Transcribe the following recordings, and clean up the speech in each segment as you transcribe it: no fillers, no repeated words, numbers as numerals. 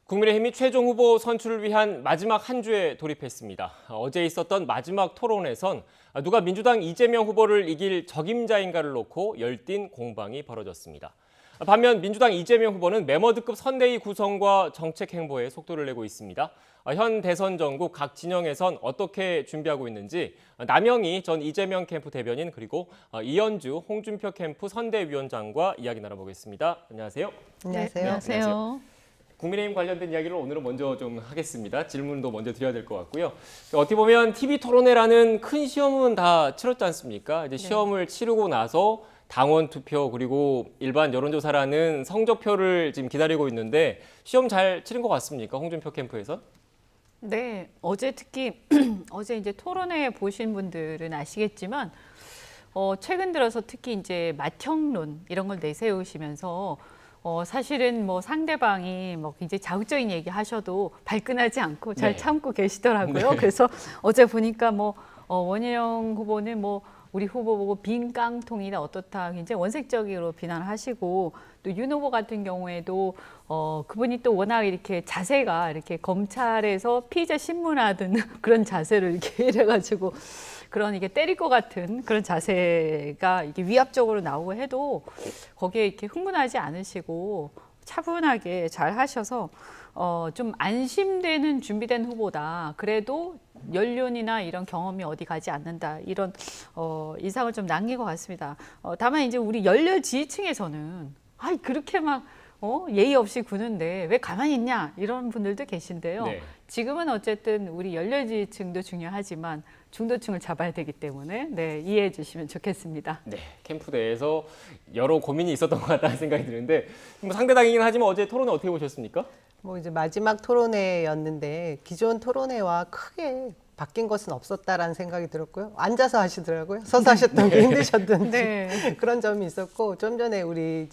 국민의힘이 최종 후보 선출을 위한 마지막 한 주에 돌입했습니다. 어제 있었던 마지막 토론에선 누가 민주당 이재명 후보를 이길 적임자인가를 놓고 열띤 공방이 벌어졌습니다. 반면 민주당 이재명 후보는 메머드급 선대위 구성과 정책 행보에 속도를 내고 있습니다. 현 대선 전국 각 진영에선 어떻게 준비하고 있는지 남영희 전 이재명 캠프 대변인 그리고 이현주 홍준표 캠프 선대위원장과 이야기 나눠보겠습니다. 안녕하세요. 안녕하세요. 네, 안녕하세요. 국민의힘 관련된 이야기를 오늘은 먼저 좀 하겠습니다. 질문도 먼저 드려야 될 것 같고요. 어떻게 보면 TV 토론회라는 큰 시험은 다 치렀지 않습니까? 이제 시험을 치르고 나서 당원 투표 그리고 일반 여론조사라는 성적표를 지금 기다리고 있는데 시험 잘 치른 것 같습니까? 홍준표 캠프에서? 네, 어제 특히 어제 이제 토론회 보신 분들은 아시겠지만 최근 들어서 특히 이제 맏형론 이런 걸 내세우시면서 사실은 뭐 상대방이 뭐 이제 자극적인 얘기 하셔도 발끈하지 않고 잘 참고 계시더라고요. 네. 그래서 어제 보니까 뭐 원희룡 후보는 뭐 우리 후보 보고 빈 깡통이다 어떻다 굉장히 원색적으로 비난하시고 또 윤 후보 같은 경우에도 그분이 또 워낙 이렇게 자세가 이렇게 검찰에서 피의자 신문하던 그런 자세를 이렇게 이래가지고 그런 이게 때릴 것 같은 그런 자세가 이게 위압적으로 나오고 해도 거기에 이렇게 흥분하지 않으시고 차분하게 잘 하셔서 좀 안심되는 준비된 후보다. 그래도 연륜이나 이런 경험이 어디 가지 않는다. 이런 인상을 좀 남긴 것 같습니다. 다만 이제 우리 열렬 지지층에서는 그렇게 막 예의 없이 구는데 왜 가만히 있냐 이런 분들도 계신데요. 네. 지금은 어쨌든 우리 열렬 지지층도 중요하지만 중도층을 잡아야 되기 때문에 이해해 주시면 좋겠습니다. 네, 캠프 내에서 여러 고민이 있었던 것 같다는 생각이 드는데 뭐 상대당이긴 하지만 어제 토론회 어떻게 보셨습니까? 뭐 이제 마지막 토론회였는데 기존 토론회와 크게 바뀐 것은 없었다라는 생각이 들었고요. 앉아서 하시더라고요. 서서 하셨던 게 힘드셨던지 네. 그런 점이 있었고 좀 전에 우리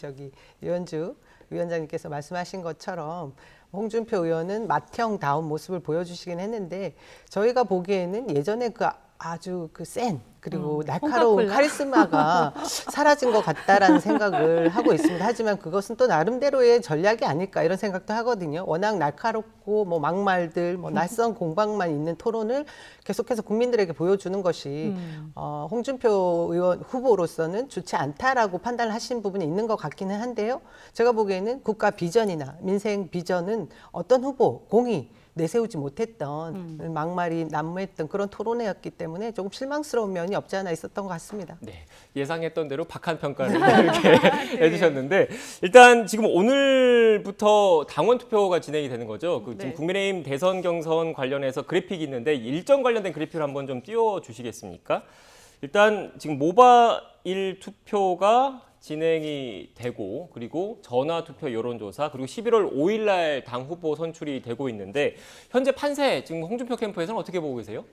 이현주 위원장님께서 말씀하신 것처럼 홍준표 의원은 맏형다운 모습을 보여주시긴 했는데 저희가 보기에는 예전에 아주 센 그리고 날카로운 홍카콜라? 카리스마가 사라진 것 같다라는 생각을 하고 있습니다. 하지만 그것은 또 나름대로의 전략이 아닐까 이런 생각도 하거든요. 워낙 날카롭고 뭐 막말들, 뭐 낯선 공방만 있는 토론을 계속해서 국민들에게 보여주는 것이 홍준표 의원 후보로서는 좋지 않다라고 판단을 하신 부분이 있는 것 같기는 한데요. 제가 보기에는 국가 비전이나 민생 비전은 어떤 후보, 공이 내세우지 못했던 막말이 난무했던 그런 토론회였기 때문에 조금 실망스러운 면이 없지 않아 있었던 것 같습니다. 네, 예상했던 대로 박한 평가를 이렇게 해주셨는데 일단 지금 오늘부터 당원 투표가 진행이 되는 거죠. 지금 국민의힘 대선 경선 관련해서 그래픽이 있는데 일정 관련된 그래픽을 한번 좀 띄워주시겠습니까? 일단 지금 모바일 투표가 진행이 되고 그리고 전화 투표 여론조사 그리고 11월 5일 날 당 후보 선출이 되고 있는데 현재 판세 지금 홍준표 캠프에서는 어떻게 보고 계세요?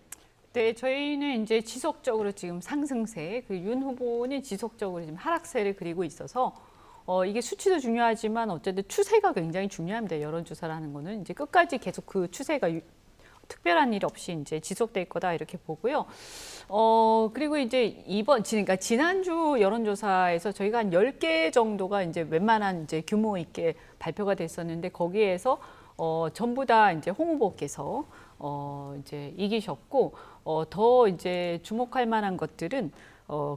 네, 저희는 이제 지속적으로 지금 상승세, 윤 후보는 지속적으로 지금 하락세를 그리고 있어서 이게 수치도 중요하지만 어쨌든 추세가 굉장히 중요합니다. 여론조사라는 거는 이제 끝까지 계속 그 추세가 특별한 일 없이 이제 지속될 거다 이렇게 보고요. 그리고 이제 그러니까 지난주 여론조사에서 저희가 한 10개 정도가 이제 웬만한 이제 규모 있게 발표가 됐었는데 거기에서 전부 다 이제 홍 후보께서 이제 이기셨고 더 이제 주목할 만한 것들은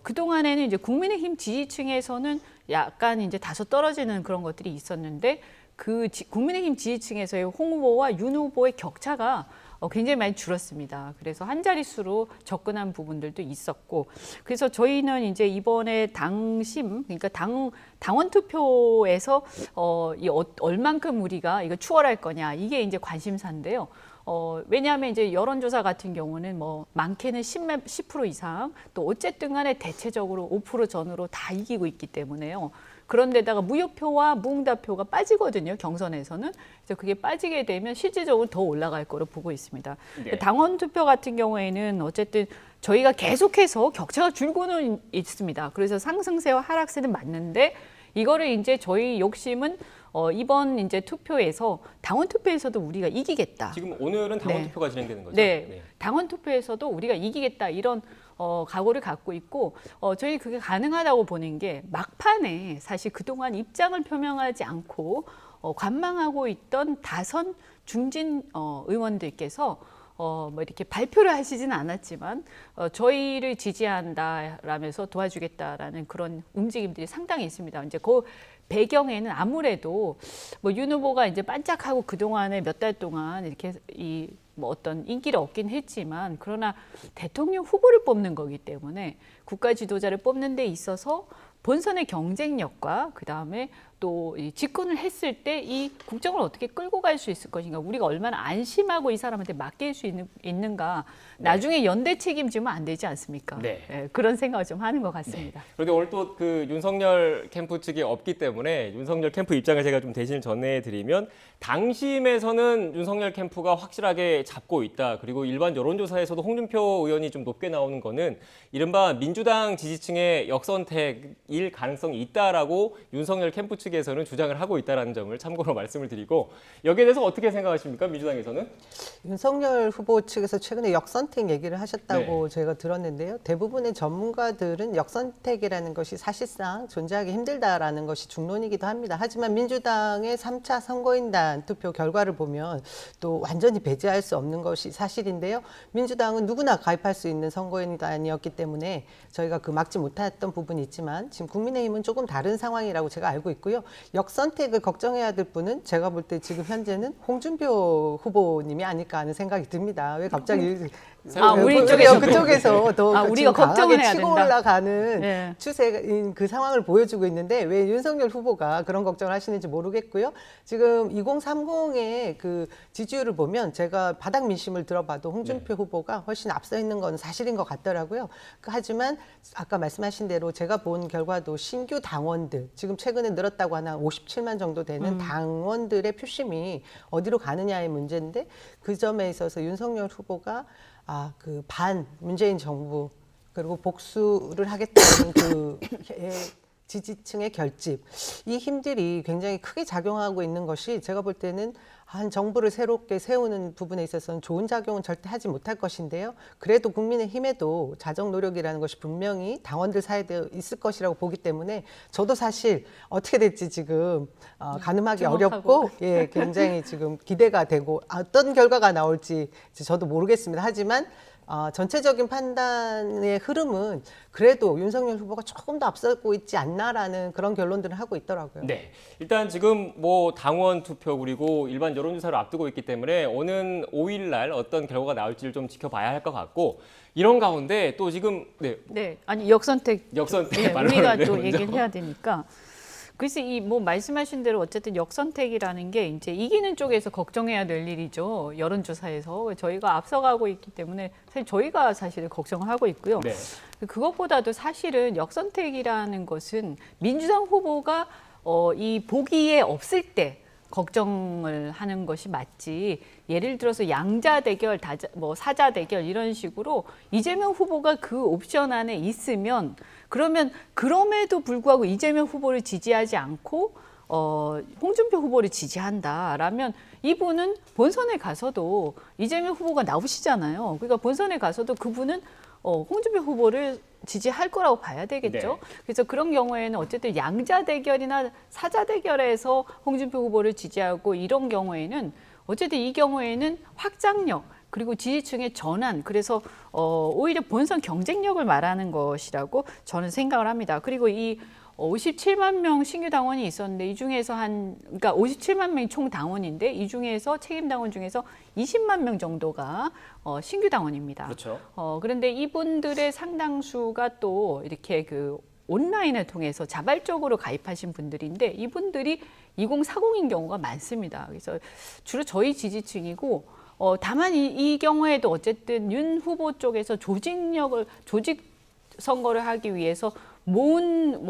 그동안에는 이제 국민의힘 지지층에서는 약간 이제 다소 떨어지는 그런 것들이 있었는데 국민의힘 지지층에서의 홍 후보와 윤 후보의 격차가 굉장히 많이 줄었습니다. 그래서 한 자릿수로 접근한 부분들도 있었고, 그래서 저희는 이제 이번에 그러니까 당원 투표에서 얼만큼 우리가 이거 추월할 거냐 이게 이제 관심사인데요. 왜냐하면 이제 여론조사 같은 경우는 뭐 많게는 10% 이상 또 어쨌든 간에 대체적으로 5% 전후로 다 이기고 있기 때문에요. 그런데다가 무효표와 무응답표가 빠지거든요. 경선에서는. 그래서 그게 빠지게 되면 실질적으로 더 올라갈 거로 보고 있습니다. 네. 당원 투표 같은 경우에는 어쨌든 저희가 계속해서 격차가 줄고는 있습니다. 그래서 상승세와 하락세는 맞는데 이거를 이제 저희 욕심은 이번 이제 투표에서 당원 투표에서도 우리가 이기겠다. 지금 오늘은 당원 투표가 진행되는 거죠? 네. 당원 투표에서도 우리가 이기겠다 이런 각오를 갖고 있고 저희 그게 가능하다고 보는 게 막판에 사실 그동안 입장을 표명하지 않고 관망하고 있던 다선 중진 의원들께서 뭐 이렇게 발표를 하시지는 않았지만 저희를 지지한다라면서 도와주겠다라는 그런 움직임들이 상당히 있습니다. 이제 그 배경에는 아무래도 뭐 윤 후보가 이제 반짝하고 그 동안에 몇 달 동안 이렇게 이 뭐 어떤 인기를 얻긴 했지만 그러나 대통령 후보를 뽑는 거기 때문에 국가 지도자를 뽑는 데 있어서 본선의 경쟁력과 그 다음에 또 이 집권을 했을 때 이 국정을 어떻게 끌고 갈 수 있을 것인가, 우리가 얼마나 안심하고 이 사람한테 맡길 수 있는가, 나중에 연대 책임지면 안 되지 않습니까? 네. 네, 그런 생각을 좀 하는 것 같습니다. 그런데 오늘 또 그 윤석열 캠프 측이 없기 때문에 윤석열 캠프 입장을 제가 좀 대신 전해드리면, 당심에서는 윤석열 캠프가 확실하게 잡고 있다. 그리고 일반 여론조사에서도 홍준표 의원이 좀 높게 나오는 거는 이른바 민주당 지지층의 역선택일 가능성이 있다라고 윤석열 캠프 측에서는 주장을 하고 있다는 점을 참고로 말씀을 드리고, 여기에 대해서 어떻게 생각하십니까? 민주당에서는? 윤석열 후보 측에서 최근에 역선택 얘기를 하셨다고 제가 들었는데요. 대부분의 전문가들은 역선택이라는 것이 사실상 존재하기 힘들다라는 것이 중론이기도 합니다. 하지만 민주당의 3차 선거인단 투표 결과를 보면 또 완전히 배제할 수 없는 것이 사실인데요. 민주당은 누구나 가입할 수 있는 선거인단이었기 때문에 저희가 그 막지 못했던 부분이 있지만, 지금 국민의힘은 조금 다른 상황이라고 제가 알고 있고요. 역선택을 걱정해야 될 분은 제가 볼 때 지금 현재는 홍준표 후보님이 아닐까 하는 생각이 듭니다. 왜 갑자기 우리 쪽에서 그쪽에서 더 우리가 지금 걱정을 강하게 해야 치고 된다. 올라가는 네. 추세인 그 상황을 보여주고 있는데, 왜 윤석열 후보가 그런 걱정을 하시는지 모르겠고요. 지금 2030의 그 지지율을 보면 제가 바닥 민심을 들어봐도 홍준표 후보가 훨씬 앞서 있는 건 사실인 것 같더라고요. 하지만 아까 말씀하신 대로 제가 본 결과도 신규 당원들, 지금 최근에 늘었다고 하나 57만 정도 되는 당원들의 표심이 어디로 가느냐의 문제인데, 그 점에 있어서 윤석열 후보가 그 문재인 정부 그리고 복수를 하겠다는 그 지지층의 결집, 이 힘들이 굉장히 크게 작용하고 있는 것이 제가 볼 때는 한 정부를 새롭게 세우는 부분에 있어서는 좋은 작용은 절대 하지 못할 것인데요. 그래도 국민의힘에도 자정 노력이라는 것이 분명히 당원들 사이에 있을 것이라고 보기 때문에, 저도 사실 어떻게 될지 지금 가늠하기 어렵고, 굉장히 지금 기대가 되고, 어떤 결과가 나올지 저도 모르겠습니다. 하지만 전체적인 판단의 흐름은 그래도 윤석열 후보가 조금 더 앞서고 있지 않나라는 그런 결론들을 하고 있더라고요. 네. 일단 지금 뭐 당원 투표 그리고 일반 여론조사를 앞두고 있기 때문에 오는 5일 날 어떤 결과가 나올지를 좀 지켜봐야 할 것 같고, 이런 가운데 또 지금 아니 역선택 말로 우리가 하는데 또 먼저. 얘기를 해야 되니까. 그래서 이 뭐 말씀하신 대로 어쨌든 역선택이라는 게 이제 이기는 쪽에서 걱정해야 될 일이죠. 여론조사에서 저희가 앞서가고 있기 때문에 저희가 사실 걱정을 하고 있고요. 네. 그것보다도 사실은 역선택이라는 것은 민주당 후보가 이 보기에 없을 때 걱정을 하는 것이 맞지, 예를 들어서 양자 대결, 사자 대결 이런 식으로 이재명 후보가 그 옵션 안에 있으면, 그러면 그럼에도 불구하고 이재명 후보를 지지하지 않고 홍준표 후보를 지지한다라면 이분은 본선에 가서도 이재명 후보가 나오시잖아요. 그러니까 본선에 가서도 그분은 홍준표 후보를 지지할 거라고 봐야 되겠죠. 네. 그래서 그런 경우에는 어쨌든 양자 대결이나 사자 대결에서 홍준표 후보를 지지하고, 이런 경우에는 어쨌든 이 경우에는 확장력 그리고 지지층의 전환, 그래서 오히려 본선 경쟁력을 말하는 것이라고 저는 생각을 합니다. 그리고 이 57만 명 신규 당원이 있었는데, 이 중에서 그러니까 57만 명이 총 당원인데, 이 중에서 책임 당원 중에서 20만 명 정도가 신규 당원입니다. 그렇죠. 그런데 이분들의 상당수가 또 이렇게 그 온라인을 통해서 자발적으로 가입하신 분들인데, 이분들이 2040인 경우가 많습니다. 그래서 주로 저희 지지층이고, 다만 이 경우에도 어쨌든 윤 후보 쪽에서 조직 선거를 하기 위해서 모은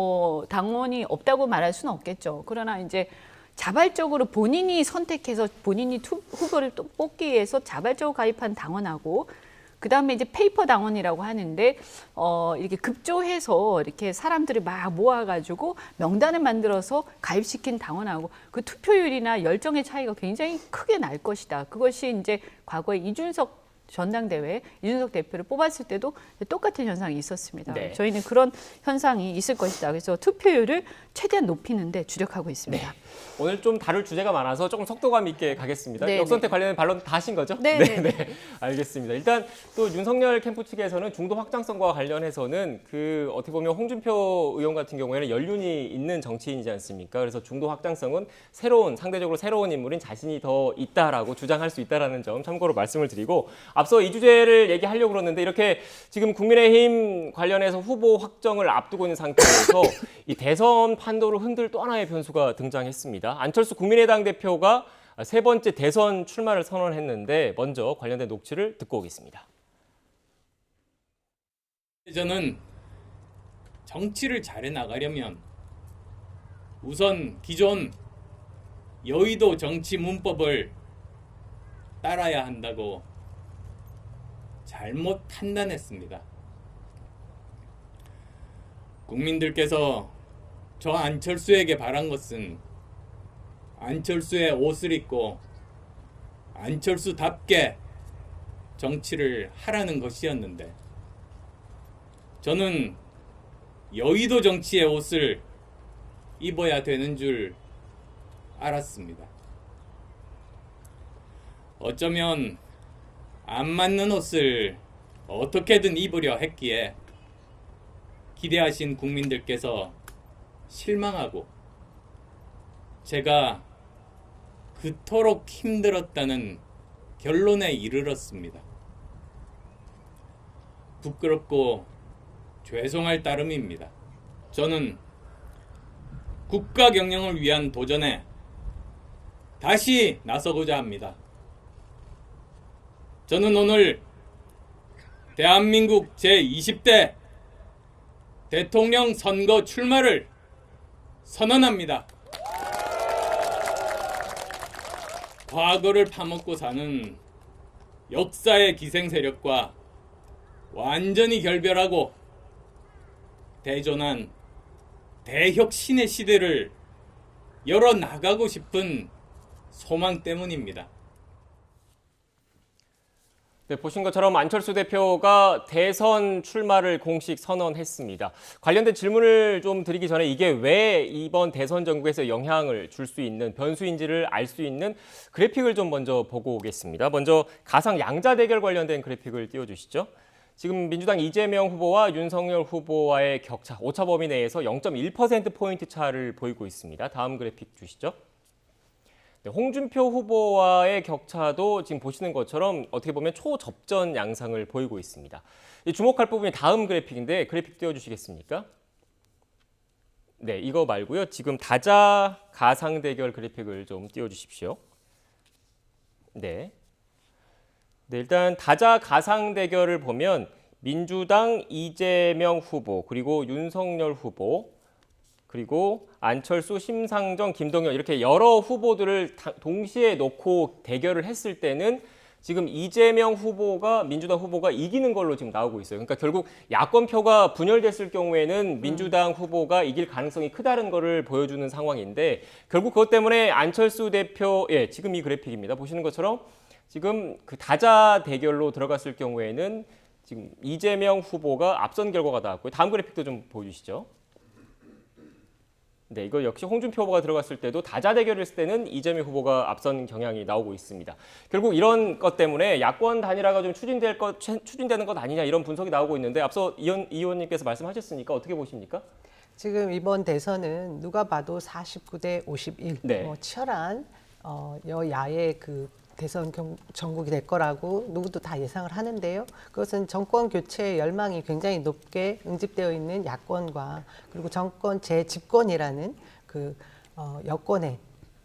당원이 없다고 말할 수는 없겠죠. 그러나 이제 자발적으로 본인이 선택해서 본인이 후보를 또 뽑기 위해서 자발적으로 가입한 당원하고, 그다음에 이제 페이퍼 당원이라고 하는데 이렇게 급조해서 이렇게 사람들을 막 모아가지고 명단을 만들어서 가입시킨 당원하고, 그 투표율이나 열정의 차이가 굉장히 크게 날 것이다. 그것이 이제 과거에 이준석 전당대회 이준석 대표를 뽑았을 때도 똑같은 현상이 있었습니다. 네. 저희는 그런 현상이 있을 것이다. 그래서 투표율을 최대한 높이는 데 주력하고 있습니다. 네. 오늘 좀 다룰 주제가 많아서 조금 속도감 있게 가겠습니다. 네, 역선택 관련된 반론 다 하신 거죠? 네, 네. 알겠습니다. 일단 또 윤석열 캠프 측에서는 중도 확장성과 관련해서는 그 어떻게 보면 홍준표 의원 같은 경우에는 연륜이 있는 정치인이지 않습니까? 그래서 중도 확장성은 상대적으로 새로운 인물인 자신이 더 있다라고 주장할 수 있다라는 점 참고로 말씀을 드리고 앞서 이 주제를 얘기하려고 그러는데 이렇게 지금 국민의힘 관련해서 후보 확정을 앞두고 있는 상태에서 이 대선 판도를 흔들 또 하나의 변수가 등장했습니다. 안철수 국민의당 대표가 세 번째 대선 출마를 선언했는데 먼저 관련된 녹취를 듣고 오겠습니다. 저는 정치를 잘해 나가려면 우선 기존 여의도 정치 문법을 따라야 한다고 잘못 판단했습니다. 국민들께서 저 안철수에게 바란 것은 안철수의 옷을 입고 안철수답게 정치를 하라는 것이었는데 저는 여의도 정치의 옷을 입어야 되는 줄 알았습니다. 어쩌면 안 맞는 옷을 어떻게든 입으려 했기에 기대하신 국민들께서 실망하고 제가 그토록 힘들었다는 결론에 이르렀습니다. 부끄럽고 죄송할 따름입니다. 저는 국가 경영을 위한 도전에 다시 나서고자 합니다. 저는 오늘 대한민국 제20대 대통령 선거 출마를 선언합니다. 과거를 파먹고 사는 역사의 기생 세력과 완전히 결별하고 대전한 대혁신의 시대를 열어나가고 싶은 소망 때문입니다. 네, 보신 것처럼 안철수 대표가 대선 출마를 공식 선언했습니다. 관련된 질문을 좀 드리기 전에 이게 왜 이번 대선 전국에서 영향을 줄 수 있는 변수인지를 알 수 있는 그래픽을 좀 먼저 보고 오겠습니다. 먼저 가상 양자 대결 관련된 그래픽을 띄워주시죠. 지금 민주당 이재명 후보와 윤석열 후보와의 격차, 오차 범위 내에서 0.1%포인트 차를 보이고 있습니다. 다음 그래픽 주시죠. 네, 홍준표 후보와의 격차도 지금 보시는 것처럼 어떻게 보면 초접전 양상을 보이고 있습니다. 주목할 부분이 다음 그래픽인데 그래픽 띄워주시겠습니까? 네, 이거 말고요. 지금 다자 가상 대결 그래픽을 좀 띄워주십시오. 네. 네, 일단 다자 가상 대결을 보면 민주당 이재명 후보 그리고 윤석열 후보 그리고 안철수, 심상정, 김동연 이렇게 여러 후보들을 동시에 놓고 대결을 했을 때는 지금 이재명 후보가 민주당 후보가 이기는 걸로 지금 나오고 있어요. 그러니까 결국 야권표가 분열됐을 경우에는 민주당 후보가 이길 가능성이 크다는 거를 보여주는 상황인데 결국 그것 때문에 안철수 대표, 지금 이 그래픽입니다. 보시는 것처럼 지금 그 다자 대결로 들어갔을 경우에는 지금 이재명 후보가 앞선 결과가 나왔고요. 다음 그래픽도 좀 보여주시죠. 네, 이거 역시 홍준표 후보가 들어갔을 때도 다자 대결을 했을 때는 이재명 후보가 앞선 경향이 나오고 있습니다. 결국 이런 것 때문에 야권 단일화가 좀 추진되는 것 아니냐 이런 분석이 나오고 있는데 앞서 이 의원님께서 말씀하셨으니까 어떻게 보십니까? 지금 이번 대선은 누가 봐도 49대 51 네. 치열한 여야의 그 대선 전국이 될 거라고 누구도 다 예상을 하는데요. 그것은 정권 교체의 열망이 굉장히 높게 응집되어 있는 야권과 그리고 정권 재집권이라는 그 여권의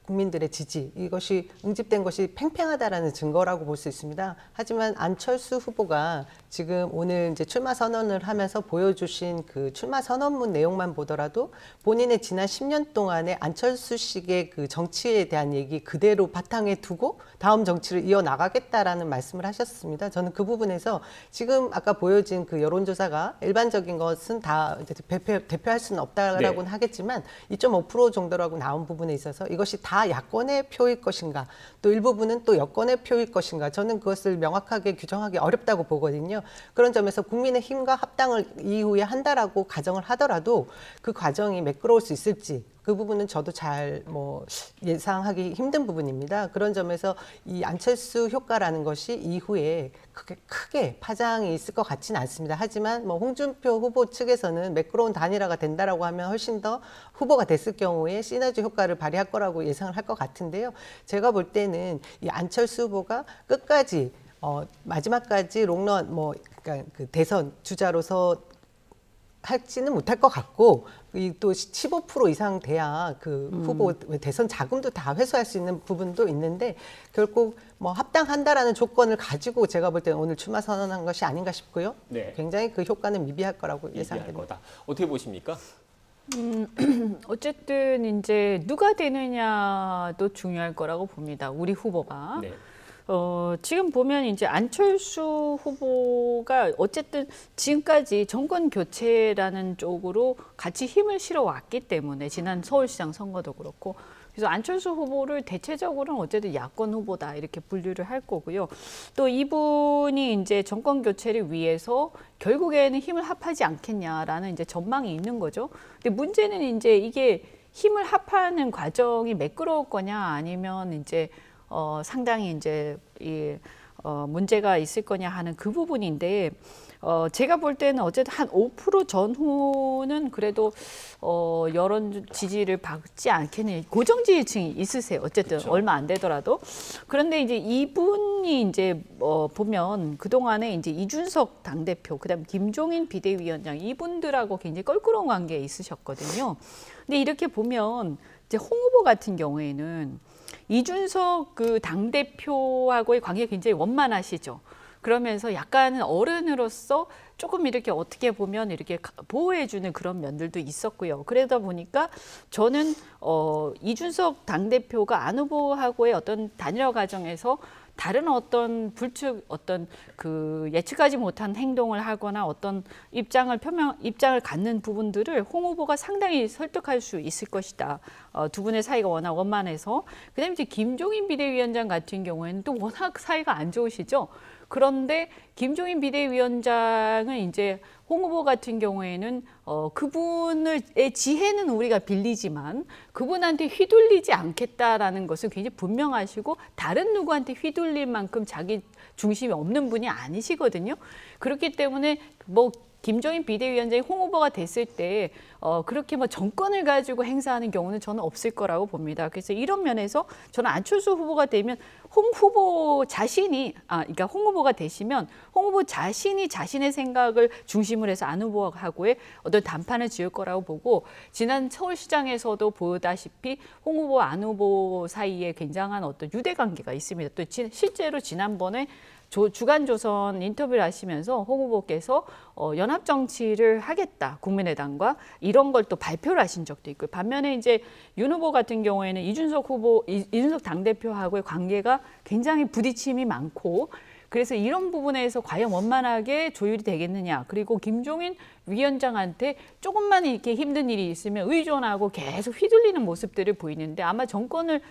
국민들의 지지 이것이 응집된 것이 팽팽하다라는 증거라고 볼 수 있습니다. 하지만 안철수 후보가 지금 오늘 이제 출마 선언을 하면서 보여주신 그 출마 선언문 내용만 보더라도 본인의 지난 10년 동안의 안철수식의 그 정치에 대한 얘기 그대로 바탕에 두고 다음 정치를 이어나가겠다라는 말씀을 하셨습니다. 저는 그 부분에서 지금 아까 보여진 그 여론조사가 일반적인 것은 다 대표할 수는 없다라고는 하겠지만 2.5% 정도라고 나온 부분에 있어서 이것이 다 다 야권의 표일 것인가, 또 일부분은 또 여권의 표일 것인가, 저는 그것을 명확하게 규정하기 어렵다고 보거든요. 그런 점에서 국민의힘과 합당을 이후에 한다라고 가정을 하더라도 그 과정이 매끄러울 수 있을지, 그 부분은 저도 잘 예상하기 힘든 부분입니다. 그런 점에서 이 안철수 효과라는 것이 이후에 크게 파장이 있을 것 같지는 않습니다. 하지만 홍준표 후보 측에서는 매끄러운 단일화가 된다라고 하면 훨씬 더 후보가 됐을 경우에 시너지 효과를 발휘할 거라고 예상을 할 것 같은데요. 제가 볼 때는 이 안철수 후보가 끝까지 마지막까지 롱런 그러니까 그 대선 주자로서 할지는 못할 것 같고, 또 15% 이상 돼야 그 후보 대선 자금도 다 회수할 수 있는 부분도 있는데, 결국 합당한다라는 조건을 가지고 제가 볼 때는 오늘 출마 선언한 것이 아닌가 싶고요. 네. 굉장히 그 효과는 미비할 거라고 얘기할 예상됩니다. 거다. 어떻게 보십니까? 어쨌든 이제 누가 되느냐도 중요할 거라고 봅니다. 우리 후보가. 네. 지금 보면 이제 안철수 후보가 어쨌든 지금까지 정권 교체라는 쪽으로 같이 힘을 실어 왔기 때문에 지난 서울시장 선거도 그렇고, 그래서 안철수 후보를 대체적으로는 어쨌든 야권 후보다 이렇게 분류를 할 거고요. 또 이분이 이제 정권 교체를 위해서 결국에는 힘을 합하지 않겠냐라는 이제 전망이 있는 거죠. 근데 문제는 이제 이게 힘을 합하는 과정이 매끄러울 거냐, 아니면 이제 상당히 이제 문제가 있을 거냐 하는 그 부분인데, 제가 볼 때는 어쨌든 한 5% 전후는 그래도 여론 지지를 받지 않겠느냐. 고정 지지층이 있으세요. 어쨌든 그쵸. 얼마 안 되더라도. 그런데 이제 이분이 이제 보면 그동안에 이제 이준석 당대표, 그다음 김종인 비대위원장, 이분들하고 굉장히 껄끄러운 관계에 있으셨거든요. 근데 이렇게 보면 이제 홍 후보 같은 경우에는 이준석 그 당대표하고의 관계가 굉장히 원만하시죠. 그러면서 약간은 어른으로서 조금 이렇게 어떻게 보면 이렇게 보호해주는 그런 면들도 있었고요. 그러다 보니까 저는 이준석 당대표가 안 후보하고의 어떤 단일화 과정에서 다른 어떤 어떤 그 예측하지 못한 행동을 하거나 어떤 입장을 갖는 부분들을 홍 후보가 상당히 설득할 수 있을 것이다. 두 분의 사이가 워낙 원만해서. 그다음에 이제 김종인 비대위원장 같은 경우에는 또 워낙 사이가 안 좋으시죠. 그런데 김종인 비대위원장은 이제 홍 후보 같은 경우에는 그분의 지혜는 우리가 빌리지만 그분한테 휘둘리지 않겠다라는 것을 굉장히 분명하시고, 다른 누구한테 휘둘릴 만큼 자기 중심이 없는 분이 아니시거든요. 그렇기 때문에 김종인 비대위원장이 홍 후보가 됐을 때 그렇게 정권을 가지고 행사하는 경우는 저는 없을 거라고 봅니다. 그래서 이런 면에서 저는 안철수 후보가 되면 홍 후보 자신이 그러니까 홍 후보가 되시면 홍 후보 자신이 자신의 생각을 중심으로 해서 안 후보하고의 어떤 단판을 지을 거라고 보고, 지난 서울시장에서도 보다시피 홍 후보 안 후보 사이에 굉장한 어떤 유대 관계가 있습니다. 또 실제로 지난번에 주간조선 인터뷰를 하시면서 홍 후보께서 연합 정치를 하겠다, 국민의당과, 이런 걸 또 발표를 하신 적도 있고요. 반면에 이제 윤 후보 같은 경우에는 이준석 당대표하고의 관계가 굉장히 부딪힘이 많고, 그래서 이런 부분에서 과연 원만하게 조율이 되겠느냐. 그리고 김종인 위원장한테 조금만 이렇게 힘든 일이 있으면 의존하고 계속 휘둘리는 모습들을 보이는데 아마 정권을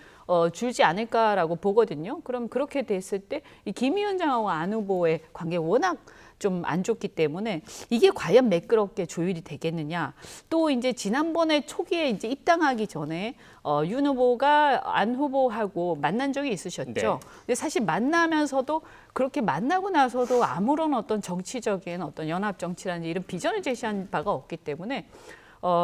줄지 않을까라고 보거든요. 그럼 그렇게 됐을 때 이 김 위원장하고 안 후보의 관계가 워낙 좀 안 좋기 때문에 이게 과연 매끄럽게 조율이 되겠느냐. 또 이제 지난번에 초기에 이제 입당하기 전에 윤 후보가 안 후보하고 만난 적이 있으셨죠. 네. 근데 사실 만나면서도 그렇게 만나고 나서도 아무런 어떤 정치적인 어떤 연합 정치라는 이런 비전을 제시한 바가 없기 때문에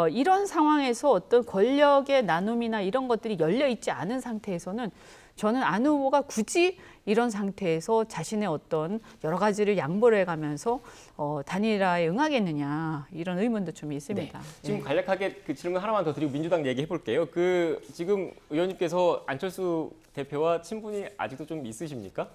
이런 상황에서 어떤 권력의 나눔이나 이런 것들이 열려 있지 않은 상태에서는 저는 안 후보가 굳이 이런 상태에서 자신의 어떤 여러 가지를 양보를 해가면서 단일화에 응하겠느냐, 이런 의문도 좀 있습니다. 네. 지금 간략하게 그 질문 하나만 더 드리고 민주당 얘기해 볼게요. 지금 의원님께서 안철수 대표와 친분이 아직도 좀 있으십니까?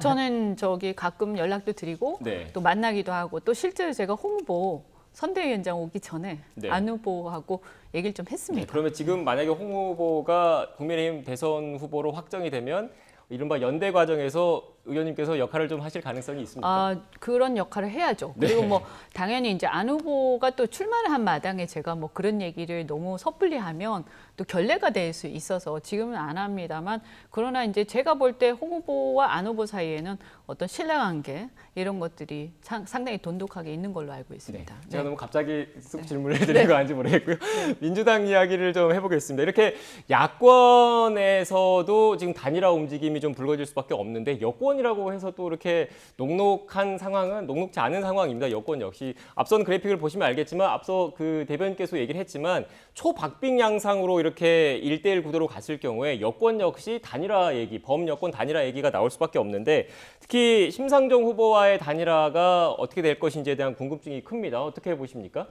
저는 가끔 연락도 드리고 네. 또 만나기도 하고, 또 실제로 제가 홍 후보 선대위원장 오기 전에 네. 안 후보하고 얘기를 좀 했습니다. 네, 그러면 지금 만약에 홍 후보가 국민의힘 대선 후보로 확정이 되면 이른바 연대 과정에서 의원님께서 역할을 좀 하실 가능성이 있습니까? 아, 그런 역할을 해야죠. 네. 그리고 뭐 당연히 이제 안 후보가 또 출마를 한 마당에 제가 뭐 그런 얘기를 너무 섣불리 하면 또 결례가 될 수 있어서 지금은 안 합니다만, 그러나 이제 제가 볼 때 홍 후보와 안 후보 사이에는 어떤 신뢰관계 이런 것들이 상당히 돈독하게 있는 걸로 알고 있습니다. 제가 네. 너무 갑자기 쑥 질문을 드린 거 아닌지 모르겠고요. 민주당 이야기를 좀 해보겠습니다. 이렇게 야권에서도 지금 단일화 움직임이 좀 불거질 수밖에 없는데, 여권이라고 해서 또 이렇게 녹록한 상황은 녹록지 않은 상황입니다. 여권 역시 앞선 그래픽을 보시면 알겠지만, 앞서 그 대변인께서 얘기를 했지만 초박빙 양상으로 이렇게 1대1 구도로 갔을 경우에 여권 역시 단일화 얘기, 범여권 단일화 얘기가 나올 수밖에 없는데, 특히 심상정 후보와의 단일화가 어떻게 될 것인지에 대한 궁금증이 큽니다. 어떻게 보십니까?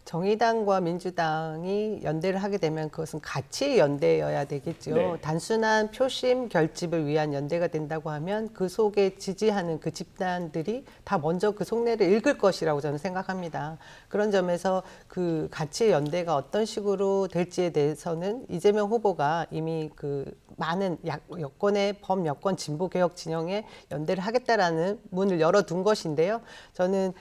정의당과 민주당이 연대를 하게 되면 그것은 가치 연대여야 되겠죠. 네. 단순한 표심 결집을 위한 연대가 된다고 하면 그 속에 지지하는 그 집단들이 다 먼저 그 속내를 읽을 것이라고 저는 생각합니다. 그런 점에서 그 가치 연대가 어떤 식으로 될지에 대해서는 이재명 후보가 이미 그 많은 여권의 범여권 진보개혁 진영에 연대를 하겠다라는 문을 열어둔 것인데요. 저는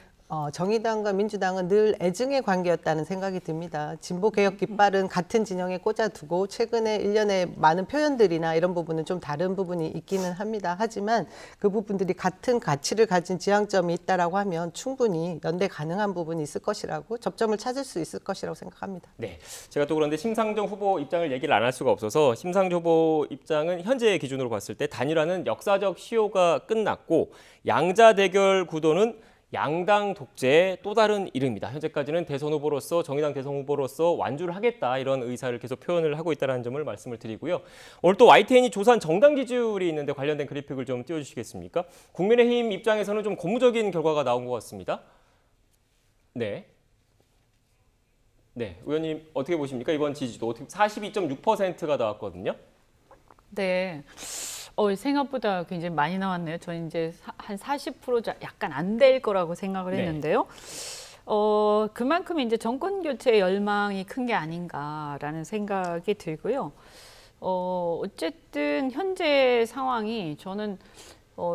정의당과 민주당은 늘 애증의 관계였다는 생각이 듭니다. 진보개혁 깃발은 같은 진영에 꽂아두고 최근에 일련의 많은 표현들이나 이런 부분은 좀 다른 부분이 있기는 합니다. 하지만 그 부분들이 같은 가치를 가진 지향점이 있다라고 하면 충분히 연대 가능한 부분이 있을 것이라고, 접점을 찾을 수 있을 것이라고 생각합니다. 네, 제가 또 그런데 심상정 후보 입장을 얘기를 안 할 수가 없어서, 심상정 후보 입장은 현재 기준으로 봤을 때 단일화는 역사적 시효가 끝났고 양자 대결 구도는 양당 독재의 또 다른 이름이다. 현재까지는 대선 후보로서, 정의당 대선 후보로서 완주를 하겠다, 이런 의사를 계속 표현을 하고 있다는 점을 말씀을 드리고요. 오늘 또 YTN이 조사한 정당 지지율이 있는데 관련된 그래픽을 좀 띄워주시겠습니까? 국민의힘 입장에서는 좀 고무적인 결과가 나온 것 같습니다. 네. 네, 의원님 어떻게 보십니까? 이번 지지도 42.6%가 나왔거든요. 네. 생각보다 굉장히 많이 나왔네요. 저는 이제 한 40% 약간 안 될 거라고 생각을 했는데요. 그만큼 이제 정권 교체 열망이 큰 게 아닌가라는 생각이 들고요. 어쨌든 현재 상황이 저는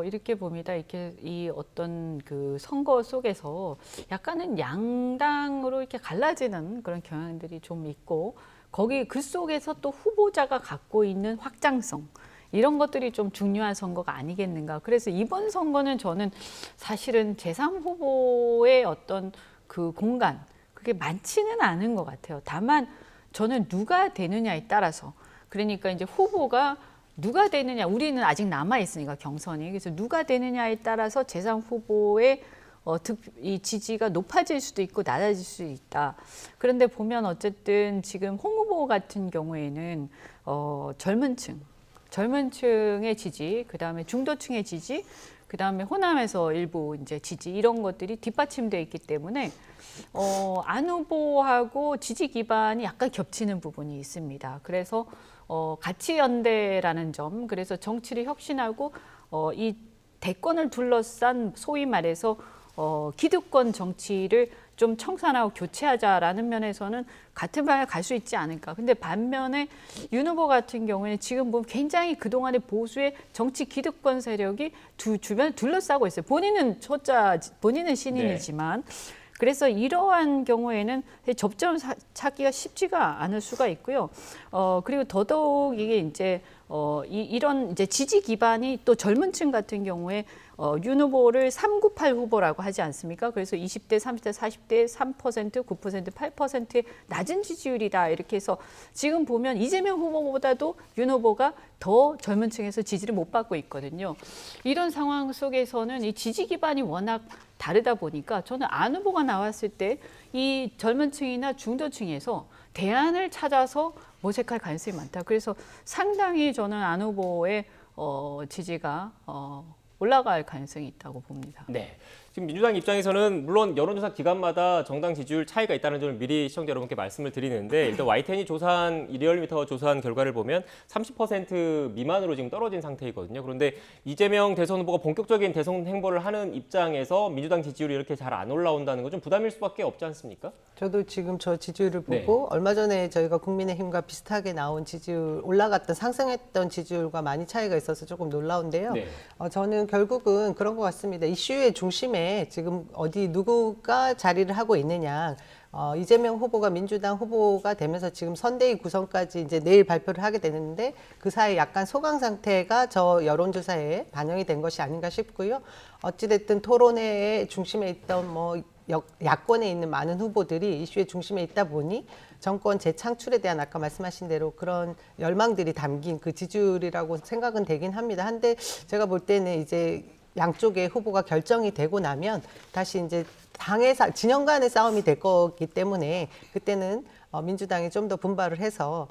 이렇게 봅니다. 이렇게 이 어떤 그 선거 속에서 약간은 양당으로 이렇게 갈라지는 그런 경향들이 좀 있고, 거기 그 속에서 또 후보자가 갖고 있는 확장성, 이런 것들이 좀 중요한 선거가 아니겠는가. 그래서 이번 선거는 저는 사실은 제3후보의 어떤 그 공간, 그게 많지는 않은 것 같아요. 다만 저는 누가 되느냐에 따라서, 그러니까 이제 후보가 누가 되느냐, 우리는 아직 남아 있으니까 경선이, 그래서 누가 되느냐에 따라서 제3후보의 이 지지가 높아질 수도 있고 낮아질 수 있다. 그런데 보면 어쨌든 지금 홍 후보 같은 경우에는 젊은 층의 지지, 그다음에 중도층의 지지, 그다음에 호남에서 일부 이제 지지, 이런 것들이 뒷받침되어 있기 때문에 안 후보하고 지지 기반이 약간 겹치는 부분이 있습니다. 그래서 가치 연대라는 점, 그래서 정치를 혁신하고 이 대권을 둘러싼 소위 말해서 기득권 정치를 좀 청산하고 교체하자라는 면에서는 같은 방향을 갈 수 있지 않을까. 근데 반면에 윤 후보 같은 경우에는 지금 보면 굉장히 그동안의 보수의 정치 기득권 세력이 주변을 둘러싸고 있어요. 본인은 신인이지만. 그래서 이러한 경우에는 접점을 찾기가 쉽지가 않을 수가 있고요. 그리고 더더욱 이게 이제 이런 이제 지지 기반이 또 젊은층 같은 경우에 윤 후보를 398 후보라고 하지 않습니까? 그래서 20대, 30대, 40대 3%, 9%, 8%의 낮은 지지율이다. 이렇게 해서 지금 보면 이재명 후보보다도 윤 후보가 더 젊은 층에서 지지를 못 받고 있거든요. 이런 상황 속에서는 이 지지 기반이 워낙 다르다 보니까 저는 안 후보가 나왔을 때 이 젊은 층이나 중도층에서 대안을 찾아서 모색할 가능성이 많다. 그래서 상당히 저는 안 후보의 지지가 올라갈 가능성이 있다고 봅니다. 네. 지금 민주당 입장에서는 물론 여론조사 기관마다 정당 지지율 차이가 있다는 점을 미리 시청자 여러분께 말씀을 드리는데, 일단 YTN이 조사한 리얼미터 조사한 결과를 보면 30% 미만으로 지금 떨어진 상태이거든요. 그런데 이재명 대선 후보가 본격적인 대선 행보를 하는 입장에서 민주당 지지율이 이렇게 잘 안 올라온다는 건 좀 부담일 수밖에 없지 않습니까? 저도 지금 저 지지율을 보고 얼마 전에 저희가 국민의힘과 비슷하게 나온 지지율, 올라갔던 상승했던 지지율과 많이 차이가 있어서 조금 놀라운데요. 저는 저는 결국은 그런 것 같습니다. 이슈의 중심에 지금 어디 누구가 자리를 하고 있느냐. 이재명 후보가 민주당 후보가 되면서 지금 선대위 구성까지 이제 내일 발표를 하게 되는데 그 사이 약간 소강 상태가 저 여론조사에 반영이 된 것이 아닌가 싶고요. 어찌됐든 토론회의 중심에 있던 뭐 야권에 있는 많은 후보들이 이슈의 중심에 있다 보니 정권 재창출에 대한 아까 말씀하신 대로 그런 열망들이 담긴 그 지지율이라고 생각은 되긴 합니다. 한데 제가 볼 때는 이제 양쪽의 후보가 결정이 되고 나면 다시 이제 진영 간의 싸움이 될 거기 때문에 그때는 민주당이 좀 더 분발을 해서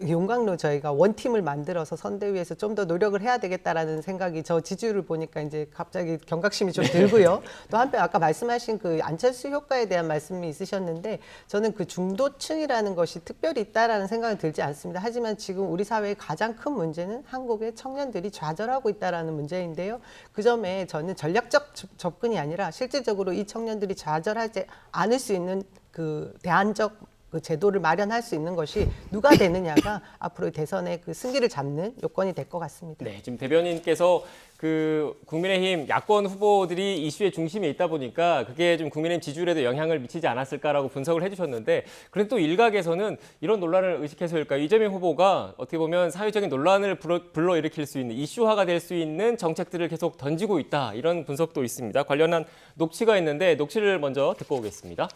용광로 저희가 원팀을 만들어서 선대위에서 좀 더 노력을 해야 되겠다라는 생각이 저 지지율을 보니까 이제 갑자기 경각심이 좀 들고요. 또 한편 아까 말씀하신 그 안철수 효과에 대한 말씀이 있으셨는데 저는 그 중도층이라는 것이 특별히 있다라는 생각은 들지 않습니다. 하지만 지금 우리 사회의 가장 큰 문제는 한국의 청년들이 좌절하고 있다라는 문제인데요. 그 점에 저는 전략적 접근이 아니라 실질적으로 이 청년들이 좌절하지 않을 수 있는 그 대안적 그 제도를 마련할 수 있는 것이 누가 되느냐가 앞으로 대선의 그 승기를 잡는 요건이 될 것 같습니다. 네, 지금 대변인께서 그 국민의힘 야권 후보들이 이슈의 중심에 있다 보니까 그게 좀 국민의힘 지지율에도 영향을 미치지 않았을까라고 분석을 해주셨는데 그런데 또 일각에서는 이런 논란을 의식해서일까요? 이재명 후보가 어떻게 보면 사회적인 논란을 불러일으킬 수 있는 이슈화가 될 수 있는 정책들을 계속 던지고 있다 이런 분석도 있습니다. 관련한 녹취가 있는데 녹취를 먼저 듣고 오겠습니다.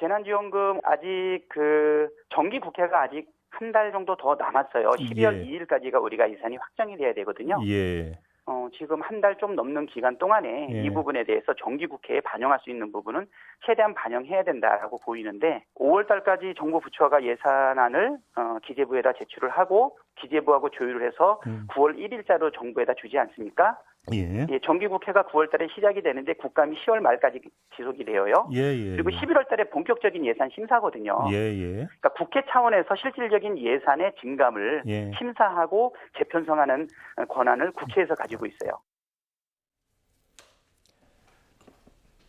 재난지원금 아직 정기국회가 아직 한 달 정도 더 남았어요. 12월 2일까지가 우리가 예산이 확정이 돼야 되거든요. 예. 지금 한 달 좀 넘는 기간 동안에 예. 이 부분에 대해서 정기국회에 반영할 수 있는 부분은 최대한 반영해야 된다라고 보이는데 5월 달까지 정부 부처가 예산안을 기재부에다 제출을 하고 기재부하고 조율을 해서 9월 1일자로 정부에다 주지 않습니까? 예. 예, 정기국회가 9월 달에 시작이 되는데 국감이 10월 말까지 지속이 되어요. 예. 그리고 11월 달에 본격적인 예산 심사거든요. 예. 그러니까 국회 차원에서 실질적인 예산의 증감을 예. 심사하고 재편성하는 권한을 국회에서 가지고 있어요.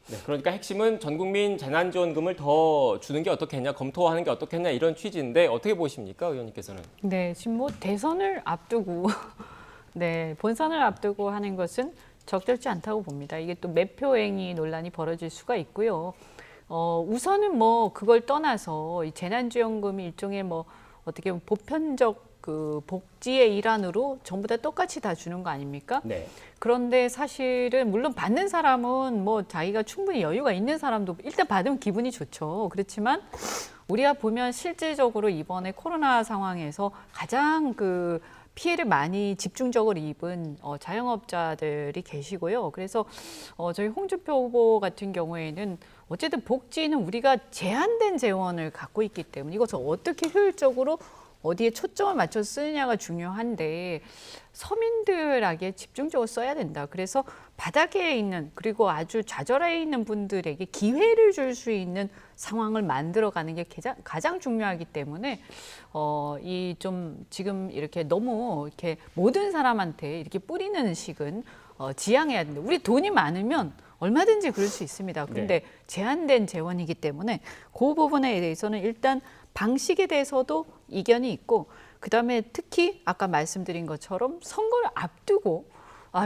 네, 그러니까 핵심은 전 국민 재난지원금을 더 주는 게 어떻겠냐, 검토하는 게 어떻겠냐 이런 취지인데 어떻게 보십니까, 의원님께서는? 네, 지금 뭐 대선을 앞두고 네, 본선을 앞두고 하는 것은 적절치 않다고 봅니다. 이게 또 매표행위 논란이 벌어질 수가 있고요. 우선은 뭐 그걸 떠나서 이 재난지원금이 일종의 뭐 어떻게 보면 보편적 그 복지의 일환으로 전부 다 똑같이 다 주는 거 아닙니까? 네. 그런데 사실은 물론 받는 사람은 뭐 자기가 충분히 여유가 있는 사람도 일단 받으면 기분이 좋죠. 그렇지만 우리가 보면 실질적으로 이번에 코로나 상황에서 가장 그 피해를 많이 집중적으로 입은 자영업자들이 계시고요. 그래서 저희 홍준표 후보 같은 경우에는 어쨌든 복지는 우리가 제한된 재원을 갖고 있기 때문에 이것을 어떻게 효율적으로 어디에 초점을 맞춰서 쓰느냐가 중요한데 서민들에게 집중적으로 써야 된다. 그래서 바닥에 있는 그리고 아주 좌절해 있는 분들에게 기회를 줄 수 있는 상황을 만들어가는 게 가장 중요하기 때문에 이 좀 지금 이렇게 너무 이렇게 모든 사람한테 이렇게 뿌리는 식은 지양해야 된다. 우리 돈이 많으면 얼마든지 그럴 수 있습니다. 그런데 제한된 재원이기 때문에 그 부분에 대해서는 일단 방식에 대해서도 이견이 있고 그다음에 특히 아까 말씀드린 것처럼 선거를 앞두고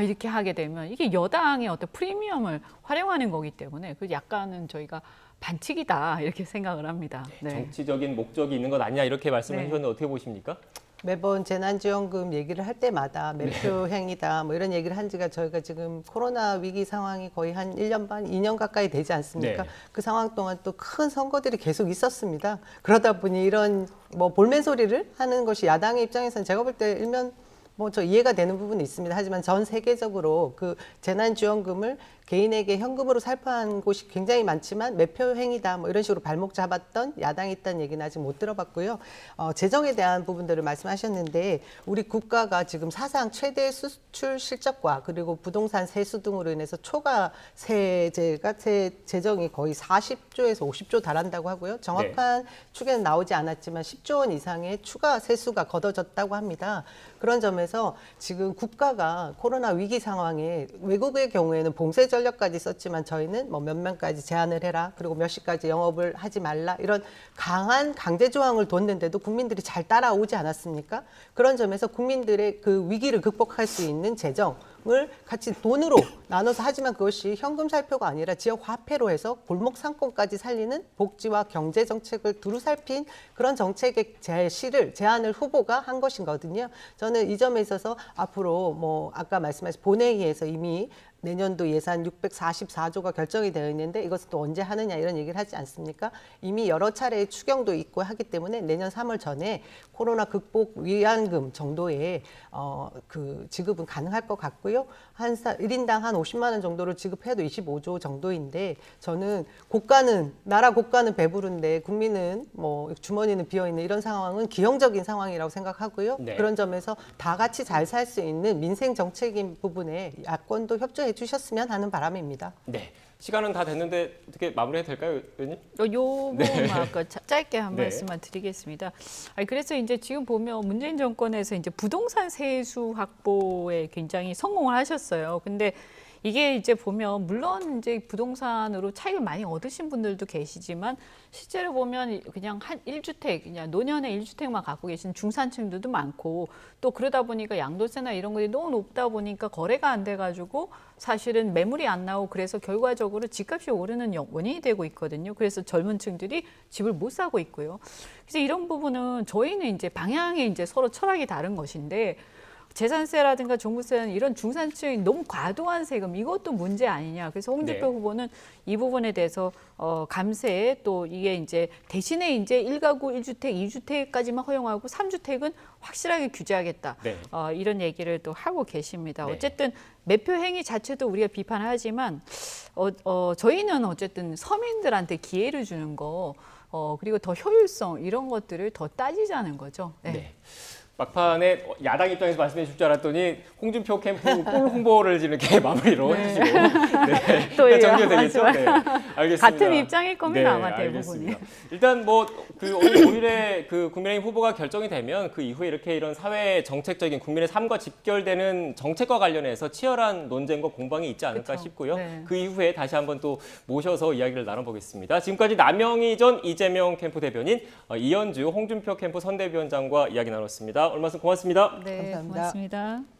이렇게 하게 되면 이게 여당의 어떤 프리미엄을 활용하는 거기 때문에 그 약간은 저희가 반칙이다 이렇게 생각을 합니다. 네. 정치적인 목적이 있는 것 아니냐 이렇게 말씀을 네. 해주셨는데 어떻게 보십니까? 매번 재난지원금 얘기를 할 때마다 매표행위다 뭐 이런 얘기를 한 지가 저희가 지금 코로나 위기 상황이 거의 한 1년 반, 2년 가까이 되지 않습니까? 네. 그 상황 동안 또 큰 선거들이 계속 있었습니다. 그러다 보니 이런 뭐 볼멘 소리를 하는 것이 야당의 입장에서는 제가 볼 때 일면 뭐 저 이해가 되는 부분이 있습니다. 하지만 전 세계적으로 그 재난지원금을 개인에게 현금으로 살포한 곳이 굉장히 많지만 매표 행위다 뭐 이런 식으로 발목 잡았던 야당이 있다는 얘기는 아직 못 들어봤고요. 재정에 대한 부분들을 말씀하셨는데 우리 국가가 지금 사상 최대 수출 실적과 그리고 부동산 세수 등으로 인해서 초과 세제가 재정이 거의 40조에서 50조 달한다고 하고요. 정확한 축에는 나오지 않았지만 10조 원 이상의 추가 세수가 걷어졌다고 합니다. 그런 점에서 점에서 지금 국가가 코로나 위기 상황에 외국의 경우에는 봉쇄 전력까지 썼지만 저희는 뭐 몇 명까지 제한을 해라, 그리고 몇 시까지 영업을 하지 말라, 이런 강한 강제 조항을 뒀는데도 국민들이 잘 따라오지 않았습니까? 그런 점에서 국민들의 그 위기를 극복할 수 있는 재정을 같이 돈으로 나눠서, 하지만 그것이 현금 살표가 아니라 지역 화폐로 해서 골목 상권까지 살리는 복지와 경제 정책을 두루 살핀 그런 정책의 제안을 후보가 한 것이거든요. 저는 이 점에 있어서 앞으로 뭐 아까 말씀하신 본회의에서 이미 내년도 예산 644조가 결정이 되어 있는데 이것을 또 언제 하느냐 이런 얘기를 하지 않습니까? 이미 여러 차례의 추경도 있고 하기 때문에 내년 3월 전에 코로나 극복 위안금 정도의 그 지급은 가능할 것 같고요. 1인당 한 50만 원 정도를 지급해도 25조 정도인데, 저는 나라 국가는 배부른데 국민은 뭐 주머니는 비어있는 이런 상황은 기형적인 상황이라고 생각하고요. 네. 그런 점에서 다 같이 잘 살 수 있는 민생 정책인 부분에 야권도 협조해 주셨으면 하는 바람입니다. 네. 시간은 다 됐는데 어떻게 마무리해도 될까요, 의원님? 요거만 아까 짧게 한 네. 말씀만 드리겠습니다. 그래서 이제 지금 보면 문재인 정권에서 이제 부동산 세수 확보에 굉장히 성공을 하셨어요. 근데 이게 이제 보면 물론 이제 부동산으로 차익을 많이 얻으신 분들도 계시지만 실제로 보면 그냥 한 1주택, 그냥 노년의 1주택만 갖고 계신 중산층들도 많고, 또 그러다 보니까 양도세나 이런 것이 너무 높다 보니까 거래가 안 돼가지고 사실은 매물이 안 나오고, 그래서 결과적으로 집값이 오르는 원인이 되고 있거든요. 그래서 젊은 층들이 집을 못 사고 있고요. 그래서 이런 부분은 저희는 이제 방향이 이제 서로 철학이 다른 것인데, 재산세라든가 종부세는 이런 중산층이 너무 과도한 세금, 이것도 문제 아니냐. 그래서 홍 대표 후보는 이 부분에 대해서 감세, 또 이게 이제 대신에 이제 1가구 1주택, 2주택까지만 허용하고 3주택은 확실하게 규제하겠다. 네. 이런 얘기를 또 하고 계십니다. 네. 어쨌든 매표 행위 자체도 우리가 비판하지만 저희는 어쨌든 서민들한테 기회를 주는 거, 그리고 더 효율성 이런 것들을 더 따지자는 거죠. 네. 네. 막판에 야당 입장에서 말씀해 줄 줄 알았더니 홍준표 캠프 꿀 홍보를 지금 이렇게 마무리로 해주시고 또 일단 정리가 되겠죠? 하지 네, 알겠습니다. 같은 입장일 겁니다, 아마 대부분이. 알겠습니다. 일단 뭐 그 오늘 5일에 그 국민의힘 후보가 결정이 되면 그 이후에 이렇게 이런 사회 정책적인 국민의 삶과 직결되는 정책과 관련해서 치열한 논쟁과 공방이 있지 않을까 그렇죠. 싶고요. 네. 그 이후에 다시 한번 또 모셔서 이야기를 나눠보겠습니다. 지금까지 남영희 전 이재명 캠프 대변인, 이현주 홍준표 캠프 선대위원장과 이야기 나눴습니다. 오늘 말씀 고맙습니다. 네, 감사합니다. 고맙습니다.